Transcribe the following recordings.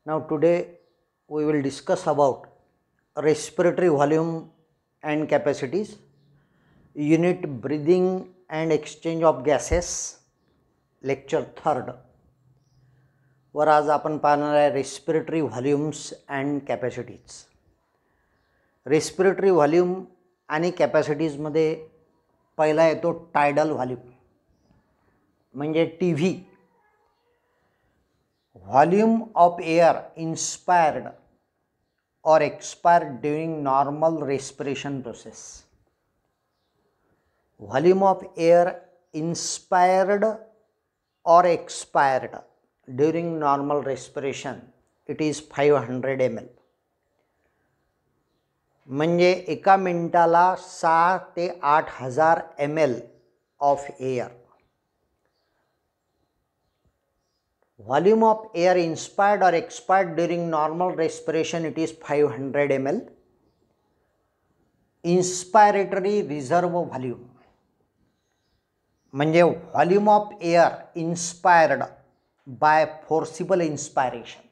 Now today we will discuss about respiratory volume and capacities, unit breathing and exchange of gases, lecture 3rd वर आज आपण पाहणार आहे respiratory volumes and capacities. Respiratory volume आणि कॅपॅसिटीजमध्ये पहिला येतो टायडल व्हॉल्यूम म्हणजे TV. Volume of air inspired or expired during normal respiration process. Volume of air inspired or expired during normal respiration, it is 500 ml. म्हणजे एका मिनिटाला 6 ते 8000 ml of air. Volume of air inspired or expired during normal respiration, it is 500 ml. Inspiratory reserve volume म्हणजे volume of air inspired by forcible inspiration,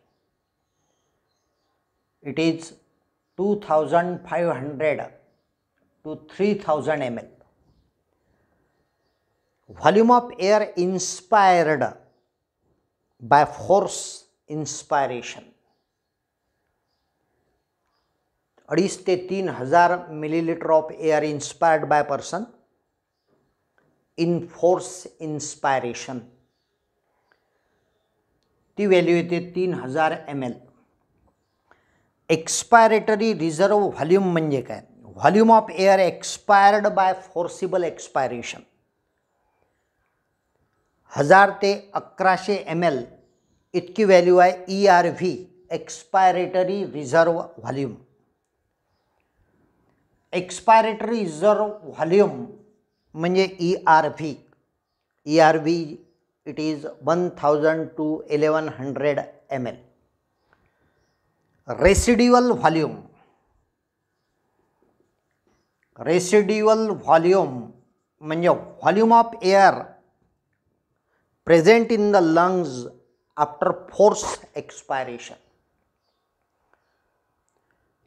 it is 2500 to 3000 ml. Volume of air inspired by force inspiration 2.5 ते 3000 milliliter of air inspired by person in force inspiration, ती value येते 3000 ml. Expiratory reserve volume म्हणजे काय? Volume of air expired by forcible expiration 1000 ते 1100 ml इतकी value आहे ERV, expiratory reserve volume. Expiratory reserve volume म्हणजे ERV. ERV it is 1000 to 1100 ml. Residual volume, residual volume म्हणजे volume of air present in the lungs after force expiration.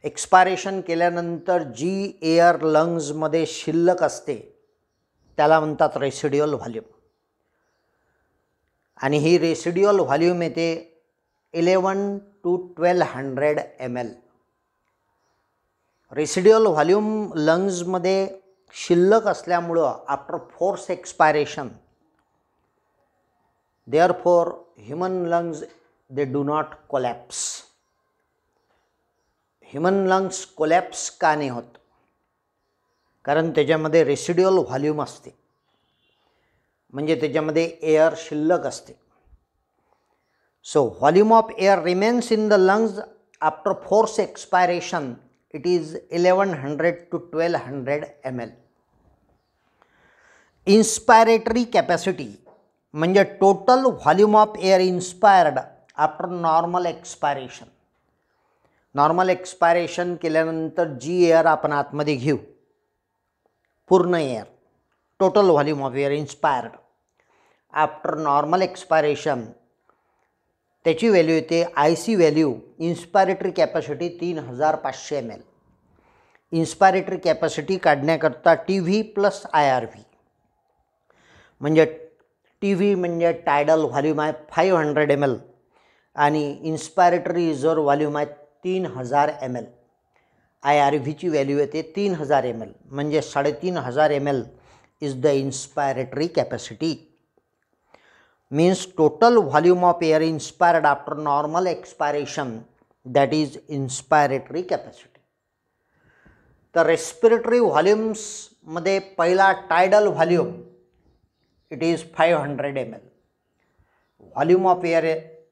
Expiration केल्यानंतर जी air लंग्समध्ये शिल्लक असते त्याला म्हणतात रेसिड्युअल व्हॉल्यूम. आणि ही residual volume येते 11 to 1200 ml. रेसिड्युअल व्हॉल्यूम लंग्समध्ये शिल्लक असल्यामुळं after force expiration, therefore human lungs they do not collapse. Human lungs collapse का नाही होत? कारण त्याच्यामध्ये रेसिड्युअल व्हॉल्यूम असते, म्हणजे त्याच्यामध्ये एअर शिल्लक असते. So volume of air remains in the lungs after force expiration, it is 1100 to 1200 ml. Inspiratory capacity म्हणजे total volume of air inspired after normal expiration. Normal expiration केल्यानंतर जी एअर आपण आतमध्ये घेऊ, पूर्ण air, total volume of air inspired after normal expiration, त्याची value येते IC value inspiratory capacity 3500 ml. Inspiratory capacity काढण्याकरता टी-व्ही प्लस IRV म्हणजे टी-व्ही म्हणजे टायडल व्हॉल्यूम आहे 500 ml आणि इन्स्पायरेटरी रिझर्व व्हॉल्यूम आहे 3000 ml. IRVची व्हॅल्यू येते 3000 ml म्हणजे 3500 ml is the inspiratory capacity. Means total volume of air inspired after normal expiration, that is inspiratory capacity. तर respiratory व्हॉल्यूम्समध्ये पहिला tidal volume, it is 500 ml. Volume of air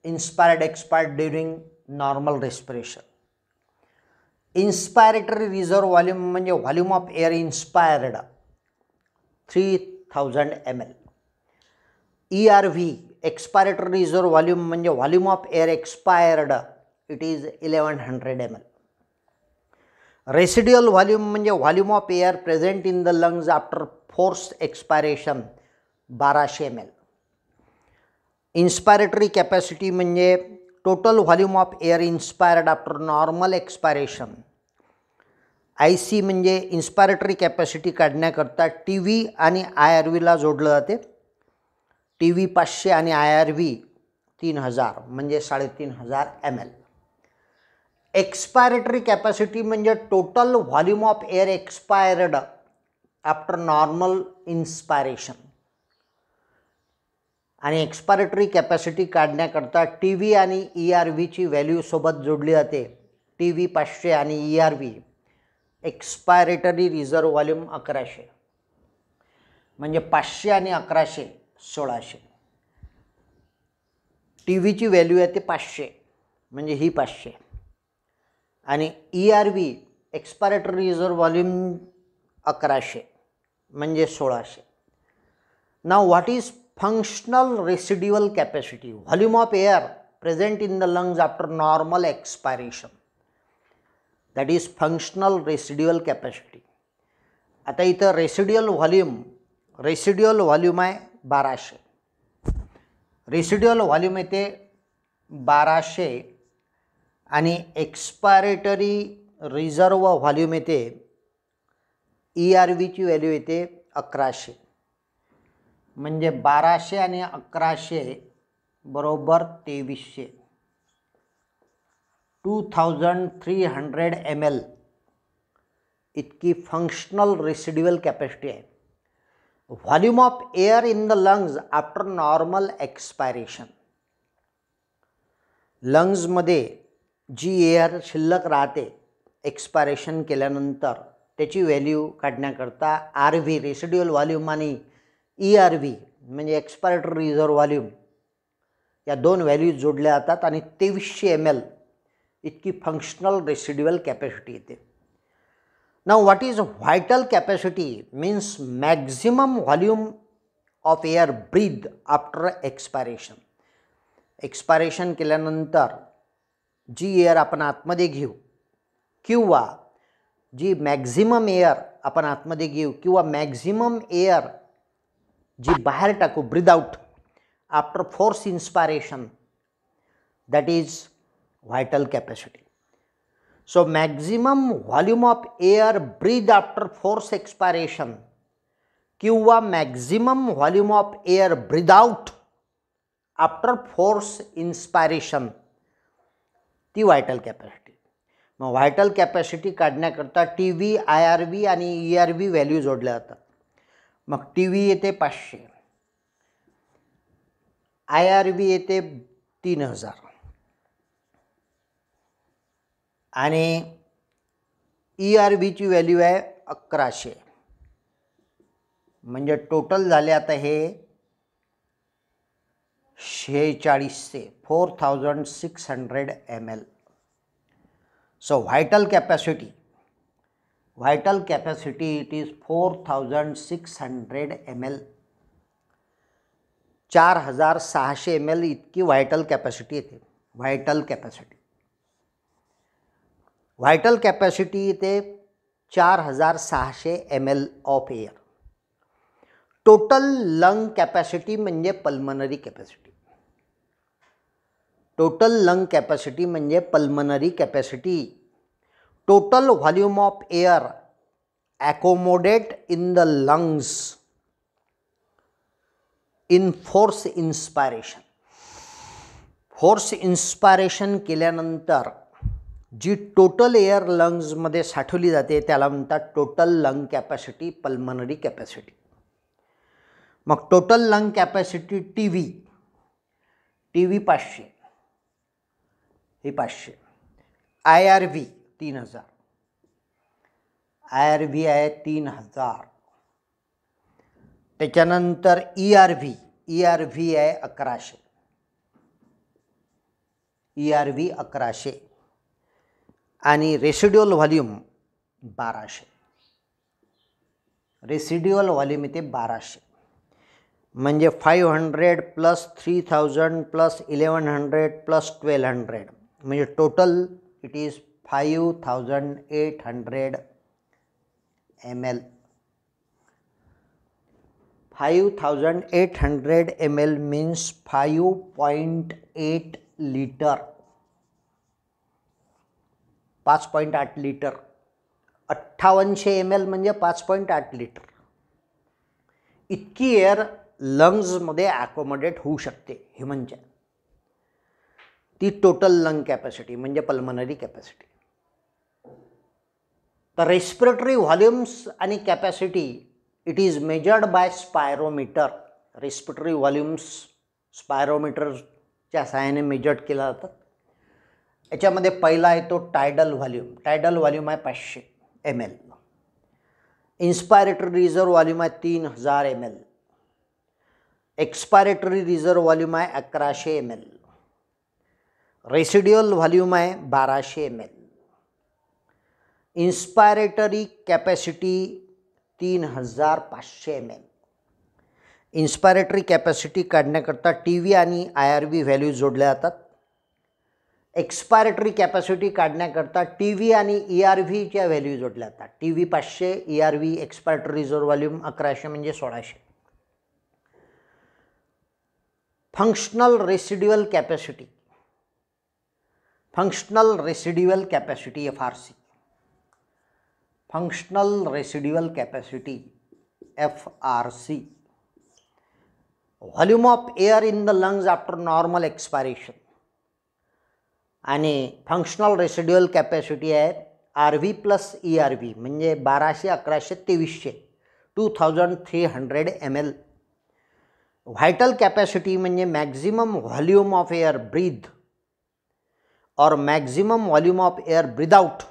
inspired expired during normal respiration. Inspiratory reserve volume म्हणजे volume of air inspired 3000 ml. ERV expiratory reserve volume म्हणजे volume of air expired, it is 1100 ml. Residual volume म्हणजे volume of air present in the lungs after forced expiration 1200 ml. Inspiratory capacity म्हणजे total volume of air inspired after normal expiration. IC म्हणजे इन्स्पायरेटरी capacity काढण्याकरता TV आणि IRVला जोडलं जाते. TV 500 आणि IRV 3000 म्हणजे 3500 ml. Expiratory capacity म्हणजे total volume of air expired after normal inspiration. आणि एक्सपायरेटरी कॅपॅसिटी काढण्याकरता TV आणि ERVची व्हॅल्यू सोबत जोडली जाते. TV 500 आणि ERV. एक्सपायरेटरी रिझर्व व्हॉल्यूम 1100 म्हणजे 500 आणि 1100 1600. TVची व्हॅल्यू आहे ते 500 म्हणजे ही 500 आणि ERV एक्सपायरेटरी रिझर्व व्हॉल्यूम 1100 म्हणजे 1600. Now what is functional residual capacity? Volume of air present in the lungs after normal expiration. That is functional residual capacity. आता इथं रेसिड्युअल व्हॉल्यूम आहे 1200. रेसिड्युअल व्हॉल्यूम येते 1200 आणि एक्सपायरेटरी रिझर्व व्हॉल्यूम येते ERVची value येते 1100 म्हणजे 1200 आणि 1100 बरोबर 2300. 2300 ml इतकी फंक्शनल रेसिड्युअल कॅपॅसिटी आहे. Volume of air in the lungs after normal expiration. लंग्समध्ये जी एअर शिल्लक राहते एक्सपायरेशन केल्यानंतर त्याची व्हॅल्यू काढण्याकरता RV रेसिड्युअल व्हॉल्यूम आणि ERV म्हणजे एक्सपायरेटरी रिझर्व व्हॉल्यूम या दोन व्हॅल्यूज जोडल्या जातात आणि 2300 ml इतकी फंक्शनल रेसिड्युअल कॅपॅसिटी येते. Now what is vital capacity? Means maximum volume of air breath after expiration. Expiration केल्यानंतर जी एअर आपण आतमध्ये घेऊ किंवा जी मॅक्झिमम एअर आपण आतमध्ये घेऊ किंवा मॅक्झिमम एअर जी बाहेर टाकू breath out after force inspiration, that is vital capacity. So maximum volume of air breath after force expiration किंवा maximum volume of air breath out after force inspiration ती vital capacity. मग vital capacity काढण्याकरता TV, IRV आणि ERV value जोडल्या जातात. मग TV येते 500, IRV येते 3000 आणि ERVची व्हॅल्यू आहे 1100 म्हणजे टोटल झाले आता हे 4600 ml. So vital capacity it is 4600 ml. 4600 ml इतकी व्हायटल कॅपॅसिटी येते. व्हायटल कॅपॅसिटी येते 4600 ml of air. Total lung capacity म्हणजे pulmonary capacity. Total lung capacity म्हणजे pulmonary capacity. Total volume of air accommodate in the lungs in force inspiration. Force inspiration केल्यानंतर जी total air लंग्समध्ये साठवली जाते त्याला म्हणतात total lung capacity, pulmonary capacity. मग टोटल लंग कॅपॅसिटी TV 500 ही 500, IRV 3000, IRV आहे 3000. त्याच्यानंतर ERV आहे 1100, ERV 1100 आणि रेसिड्युअल व्हॉल्यूम 1200. रेसिड्युअल व्हॉल्यूम येते 1200 म्हणजे 500 प्लस 3000 प्लस 1100 प्लस 1200 म्हणजे total it is 5800 ml. 5800 ml means 5.8 liter 5.8 litre. 5800 ml म्हणजे 5.8 लिटर इतकी एअर लंग्समध्ये ॲकोमोडेट होऊ शकते ह्युमनच्या. ती टोटल लंग कॅपॅसिटी म्हणजे पल्मनरी कॅपॅसिटी. तर रेस्पिरेटरी व्हॉल्यूम्स आणि capacity it is measured by spirometer. Respiratory volumes स्पायरोमीटरच्या सहाय्याने मेजर्ड केला जातात. याच्यामध्ये पहिला आहे तो टायडल व्हॉल्यूम. टायडल व्हॉल्यूम आहे 500 ml. इन्स्पायरेटरी रिझर्व व्हॉल्यूम आहे 3000 ml. एक्सपायरेटरी रिझर्व व्हॉल्यूम आहे 1100 ml. रेसिड्युअल व्हॉल्यूम आहे 1200 ml. Inspiratory capacity 3500 ml. Inspiratory capacity काढण्याकरता TV आणि IRV व्हॅल्यू जोडल्या जातात. एक्सपायरेटरी कॅपॅसिटी काढण्याकरता TV आणि ERVच्या व्हॅल्यू जोडल्या जातात. TV 500, ERV expiratory reserve volume 1100 म्हणजे 1600. Functional residual capacity. Functional residual capacity FRC. Functional residual capacity FRC. Volume of air in the lungs after normal expiration. आणि functional residual capacity आहे RV plus ERV म्हणजे 1200, 1100, 2300 2300 ml. Vital capacity म्हणजे maximum volume of air breath और maximum volume of air breath out,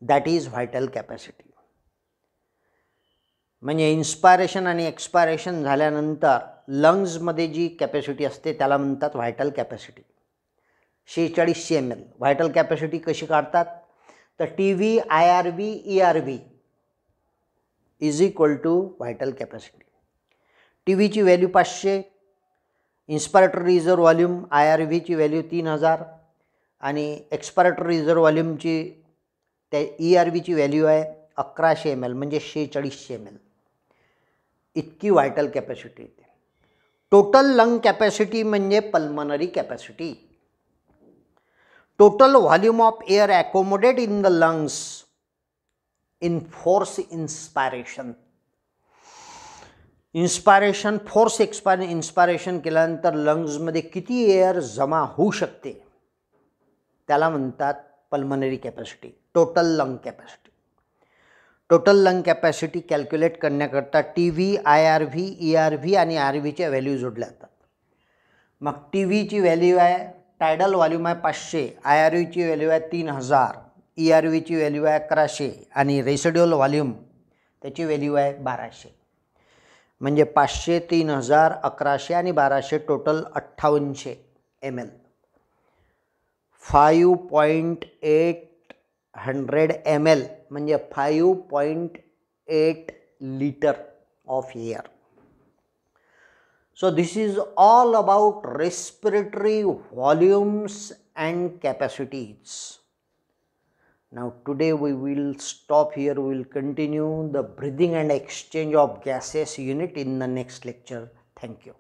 that is vital capacity. म्हणजे inspiration आणि expiration झाल्यानंतर लंग्समध्ये जी capacity असते त्याला म्हणतात vital capacity. 4600 ml. Vital capacity कशी काढतात तर TV, IRV, ERV is equal to vital capacity. TVची व्हॅल्यू 500, इन्स्पायरेटरी रिझर्व व्हॉल्यूम IRVची व्हॅल्यू 3000 आणि एक्सपायरेटरी रिझर्व व्हॉल्यूमची त्या ERVची व्हॅल्यू आहे 1100 ml म्हणजे 4600 ml. इतकी व्हायटल कॅपॅसिटी येते. टोटल लंग कॅपॅसिटी म्हणजे pulmonary capacity. Total volume of air accommodate in the lungs in force inspiration. Inspiration force inspiration केल्यानंतर लंग्समध्ये किती एअर जमा होऊ शकते त्याला म्हणतात pulmonary capacity, total lung capacity. Total lung capacity calculate करण्याकरता TV, IRV, ERV आणि RVच्या व्हॅल्यू जोडल्या जातात. मग TVची व्हॅल्यू आहे टायडल व्हॉल्यूम आहे 500, IRVची व्हॅल्यू आहे 3000, ERVची व्हॅल्यू आहे 1100 आणि रेसिड्युअल व्हॉल्यूम त्याची व्हॅल्यू आहे 1200. म्हणजे 500, 3000, 1100 आणि 1200 टोटल 5800 ml. 5.800 ml म्हणजे 5.8 litre of air. So this is all about respiratory volumes and capacities. Now today we will stop here. We will continue the breathing and exchange of gases unit in the next lecture. Thank you.